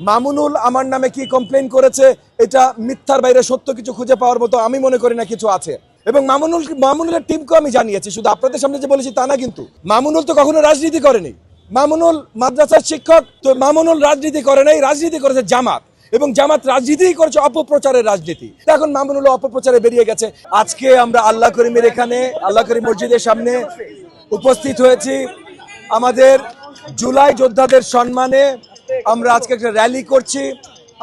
মামুনুল আমার নামে কি কমপ্লেইন করেছে এটা মিথ্যার বাইরে সত্য কিছু খুঁজে পাওয়ার মতো আমি মনে করি না কিছু আছে। এবং মামুনুলের টিমকে আমি জানিয়েছি, শুধু আপনাদের সামনে যে বলেছি তা না। কিন্তু মামুনুল তো কখনো রাজনীতি করেনি। মামুনুল মাদ্রাসার শিক্ষক, তো মামুনুল রাজনীতি করে নাই, রাজনীতি করেছে জামাত, এবং জামাত রাজনীতিই করেছে অপপ্রচারের রাজনীতি। এখন মামুনুল অপপ্রচারে বেরিয়ে গেছে। আজকে আমরা আল্লাহ করিমের এখানে আল্লাহ করিম মসজিদের সামনে উপস্থিত হয়েছি। আমাদের জুলাই যোদ্ধাদের সম্মানে আমরা আজকে একটা র্যালি করছি।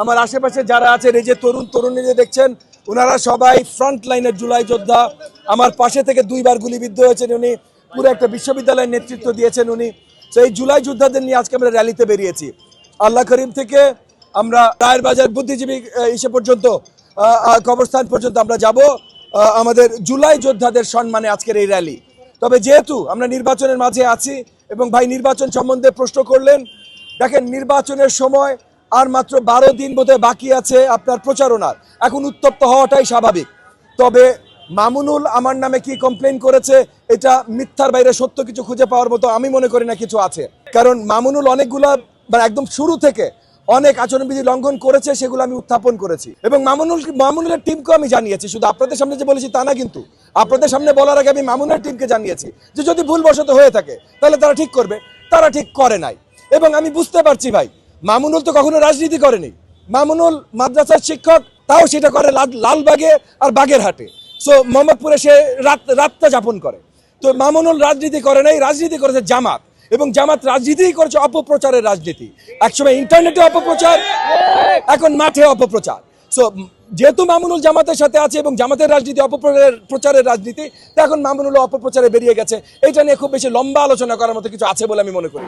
আমার আশেপাশে যারা আছেন, এই যে তরুণীদের দেখছেন, ওনারা সবাই ফ্রন্ট লাইনের জুলাই যোদ্ধা। আমার পাশে থেকে দুইবার গুলিবিদ্ধ হয়েছেন উনি, পুরো একটা বিশ্ববিদ্যালয়ের নেতৃত্ব দিয়েছেন উনি। তো এই জুলাই যোদ্ধাদের নিয়ে আজকে আমরা র্যালিতে বেরিয়েছি। আল্লাহ করিম থেকে আমরা রায়ের বাজার বুদ্ধিজীবী ইসে পর্যন্ত কবরস্থান পর্যন্ত আমরা যাব আমাদের জুলাই যোদ্ধাদের সম্মানে আজকের এই র্যালি। তবে যেহেতু আমরা নির্বাচনের মাঝে আছি এবং ভাই নির্বাচন সম্বন্ধে প্রশ্ন করলেন, দেখেন নির্বাচনের সময় আর মাত্র 12 দিন বোধহয় বাকি আছে আপনার প্রচারণার। এখন উত্তপ্ত হওয়াটাই স্বাভাবিক। তবে মামুনুল আমার নামে কি কমপ্লেইন করেছে এটা মিথ্যার বাইরে সত্য কিছু খুঁজে পাওয়ার মতো আমি মনে করি না কিছু আছে। কারণ মামুনুল অনেকগুলা একদম শুরু থেকে অনেক আচরণবিধি লঙ্ঘন করেছে, সেগুলো আমি উত্থাপন করেছি। এবং মামুনুলের টিমকে আমি জানিয়েছি, শুধু আপনাদের সামনে যে বলেছি তা না। কিন্তু আপনাদের সামনে বলার আগে আমি মামুনুলের টিমকে জানিয়েছি যে যদি ভুলবশত হয়ে থাকে তাহলে তারা ঠিক করবে। তারা ঠিক করে নাই। এবং আমি বুঝতে পারছি ভাই, মামুনুল তো কখনো রাজনীতি করেনি। মামুনুল মাদ্রাসার শিক্ষক, তাও সেটা করে লালবাগে আর বাগেরহাটে। সো মোহাম্মদপুরে সে রাতটা যাপন করে। তো মামুনুল রাজনীতি করে নাই, রাজনীতি করেছে জামাত, এবং জামাত রাজনীতিই করেছে অপপ্রচারের রাজনীতি। একসময় ইন্টারনেটে অপপ্রচার, এখন মাঠে অপপ্রচার। সো যেহেতু মামুনুল জামাতের সাথে আছে এবং জামাতের রাজনীতি অপপ্রচারের রাজনীতি, তো এখন মামুনুল অপপ্রচারে বেরিয়ে গেছে। এটা নিয়ে খুব বেশি লম্বা আলোচনা করার মতো কিছু আছে বলে আমি মনে করি।